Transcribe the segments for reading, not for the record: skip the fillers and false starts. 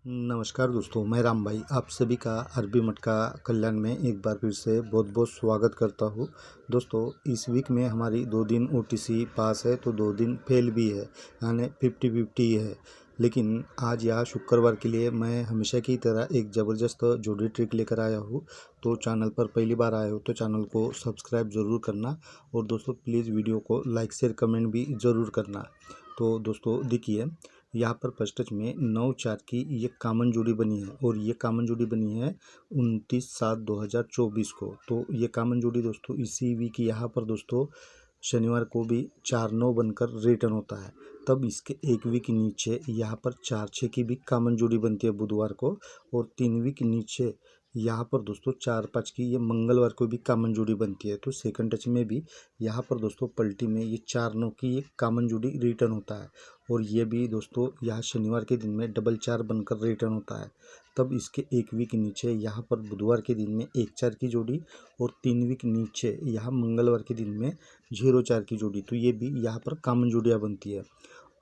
नमस्कार दोस्तों, मैं राम भाई आप सभी का अरबी मटका कल्याण में एक बार फिर से बहुत बहुत स्वागत करता हूँ। दोस्तों, इस वीक में हमारी 2 दिन ओटीसी पास है तो 2 दिन फेल भी है, यानी 50-50 है। लेकिन आज यहाँ शुक्रवार के लिए मैं हमेशा की तरह एक ज़बरदस्त जोड़ी ट्रिक लेकर आया हूँ। तो चैनल पर पहली बार आए हो तो चैनल को सब्सक्राइब ज़रूर करना और दोस्तों प्लीज़ वीडियो को लाइक शेयर कमेंट भी ज़रूर करना। तो दोस्तों देखिए, यहाँ पर फर्स्ट टच में 9-4 की ये कॉमन जोड़ी बनी है और ये कॉमन जोड़ी बनी है 29/7/2024 को। तो ये कॉमन जोड़ी दोस्तों इसी वीक यहाँ पर दोस्तों शनिवार को भी 4-9 बनकर रिटर्न होता है। तब इसके एक वीक नीचे यहाँ पर 4-6 की भी कॉमन जोड़ी बनती है बुधवार को, और 3 वीक नीचे यहाँ पर दोस्तों 4-5 की ये मंगलवार को भी कॉमन जोड़ी बनती है। तो सेकंड टच में भी यहाँ पर दोस्तों पलटी में ये 4-9 की एक कॉमन जोड़ी रिटर्न होता है, और ये भी दोस्तों यहाँ शनिवार के दिन में 4-4 बनकर रिटर्न होता है। तब इसके एक वीक नीचे यहाँ पर बुधवार के दिन में 1-4 की जोड़ी, और 3 वीक नीचे यहाँ मंगलवार के दिन में 0-4 की जोड़ी। तो ये भी यहाँ पर कॉमन जोड़ियाँ बनती है।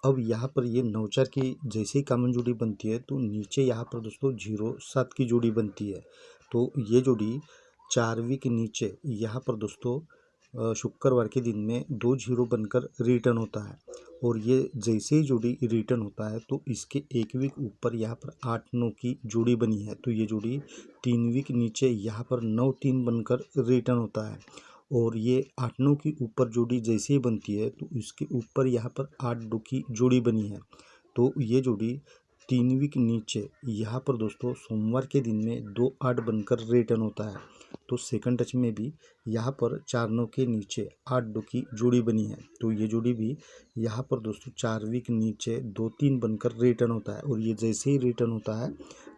अब यहाँ पर ये 9-4 की जैसे ही कॉमन जोड़ी बनती है तो नीचे यहाँ पर दोस्तों 0-7 की जोड़ी बनती है। तो ये जोड़ी 4 वीक नीचे यहाँ पर दोस्तों शुक्रवार के दिन में 2-0 बनकर रिटर्न होता है, और ये जैसे ही जोड़ी रिटर्न होता है तो इसके एक वीक ऊपर यहाँ पर 8-9 की जोड़ी बनी है। तो ये जोड़ी 3 वीक नीचे यहाँ पर 9-3 बनकर रिटर्न होता है, और ये 8-9 की ऊपर जोड़ी जैसे ही बनती है तो इसके ऊपर यहाँ पर 8-2 की जोड़ी बनी है। तो ये जोड़ी 3 वीक नीचे यहाँ पर दोस्तों सोमवार के दिन में 2-8 बनकर रिटर्न होता है। तो सेकंड टच में भी यहाँ पर 4-9 के नीचे 8-2 की जोड़ी बनी है। तो ये जोड़ी भी यहाँ पर दोस्तों 4 वीक नीचे 2-3 बनकर रिटर्न होता है, और ये जैसे ही रिटर्न होता है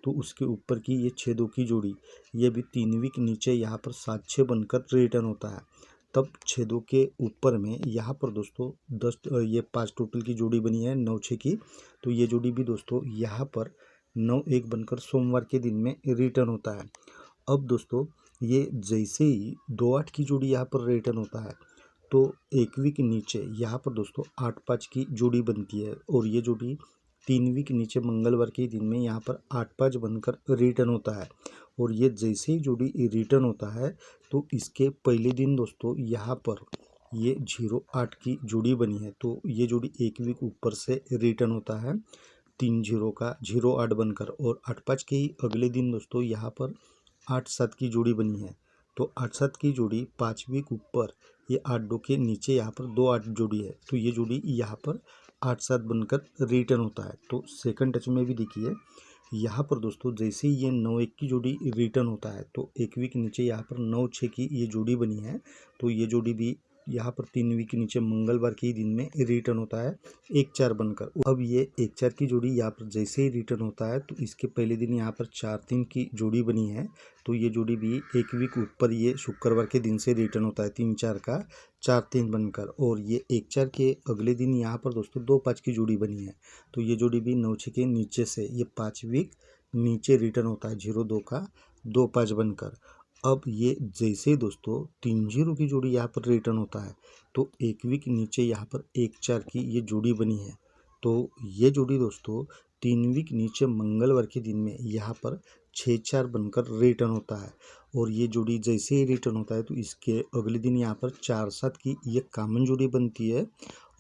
तो उसके ऊपर की ये 6-2 की जोड़ी ये भी 3 वीक नीचे यहाँ पर 7-6 बनकर रिटर्न होता है। तब 6-2 के ऊपर में यहाँ पर दोस्तों 10 ये 5 टोटल की जोड़ी बनी है 9-6 की। तो ये जोड़ी भी दोस्तों यहाँ पर 9-1 बनकर सोमवार के दिन में रिटर्न होता है। अब दोस्तों ये जैसे ही 2-8 की जोड़ी यहाँ पर रिटर्न होता है तो एक वीक नीचे यहाँ पर दोस्तों 8-5 की जोड़ी बनती है, और ये जोड़ी 3 वीक नीचे मंगलवार के दिन में यहाँ पर 8-5 बनकर रिटर्न होता है। और ये जैसे ही जोड़ी रिटर्न होता है तो इसके पहले दिन दोस्तों यहाँ पर ये 0-8 की जोड़ी बनी है। तो ये जोड़ी एक वीक ऊपर से रिटर्न होता है 3-0 का 0-8 बनकर, और 8-5 के ही अगले दिन दोस्तों यहाँ पर 8-7 की जोड़ी बनी है। तो 8-7 की जोड़ी 5 वीक ऊपर ये 8-2 के नीचे यहाँ पर 2-8 जोड़ी है। तो ये जोड़ी यहाँ पर 8-7 बनकर रिटर्न होता है। तो सेकंड टच में भी देखिए यहाँ पर दोस्तों जैसे ही ये 9-1 की जोड़ी रिटर्न होता है तो एक वीक नीचे यहाँ पर 9-6 की ये जोड़ी बनी है। तो ये जोड़ी भी यहाँ पर 3 वीक नीचे मंगलवार के ही दिन में रिटर्न होता है 1-4 बनकर। अब ये 1-4 की जोड़ी यहाँ पर जैसे ही रिटर्न होता है तो इसके पहले दिन यहाँ पर 4-3 की जोड़ी बनी है। तो ये जोड़ी भी एक वीक ऊपर ये शुक्रवार के दिन से रिटर्न होता है 3-4 का 4-3 बनकर, और ये 1-4 के अगले दिन यहाँ पर दोस्तों 2-5 की जोड़ी बनी है। तो ये जोड़ी भी 9-6 के नीचे से ये 5 वीक नीचे रिटर्न होता है 0-2 का 2-5 बनकर। अब ये जैसे दोस्तों 3-0 की जोड़ी यहाँ पर रिटर्न होता है तो एक वीक नीचे यहाँ पर 1-4 की ये जोड़ी बनी है। तो ये जोड़ी दोस्तों 3 वीक नीचे मंगलवार के दिन में यहाँ पर 6-4 बनकर रिटर्न होता है, और ये जोड़ी जैसे ही रिटर्न होता है तो इसके अगले दिन यहाँ पर 4-7 की ये कॉमन जोड़ी बनती है,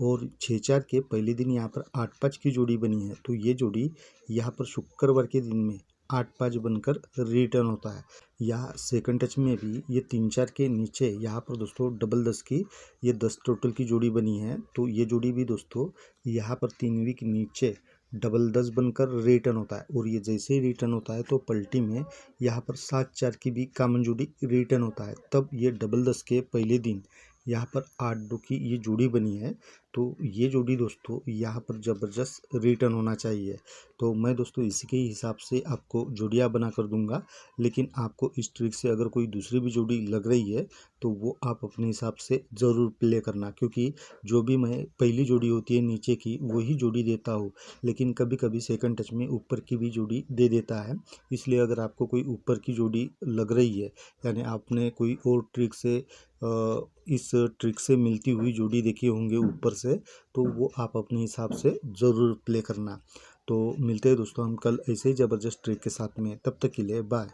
और 6-4 के पहले दिन यहाँ पर 8-5 की जोड़ी बनी है। तो ये जोड़ी यहाँ पर शुक्रवार के दिन में 8-5 बनकर रिटर्न होता है। यहाँ सेकंड टच में भी ये 3-4 के नीचे यहाँ पर दोस्तों डबल 10 की ये 10 टोटल की जोड़ी बनी है। तो ये जोड़ी भी दोस्तों यहाँ पर 3 वीक नीचे डबल 10 बनकर रिटर्न होता है, और ये जैसे ही रिटर्न होता है तो पलटी में यहाँ पर 7-4 की भी कॉमन जोड़ी रिटर्न होता है। तब ये डबल 10 के पहले दिन यहाँ पर 8-2 की ये जोड़ी बनी है। तो ये जोड़ी दोस्तों यहाँ पर ज़बरदस्त रिटर्न होना चाहिए। तो मैं दोस्तों इसी के हिसाब से आपको जोड़ियाँ बना कर दूंगा, लेकिन आपको इस ट्रिक से अगर कोई दूसरी भी जोड़ी लग रही है तो वो आप अपने हिसाब से ज़रूर प्ले करना, क्योंकि जो भी मैं पहली जोड़ी होती है नीचे की वही जोड़ी देता हूँ, लेकिन कभी कभी सेकंड टच में ऊपर की भी जोड़ी दे देता है। इसलिए अगर आपको कोई ऊपर की जोड़ी लग रही है, यानी आपने कोई और ट्रिक से इस ट्रिक से मिलती हुई जोड़ी देखी होंगे ऊपर से, तो वो आप अपने हिसाब से ज़रूर प्ले करना। तो मिलते हैं दोस्तों हम कल ऐसे ही ज़बरदस्त ट्रिक के साथ में, तब तक के लिए बाय।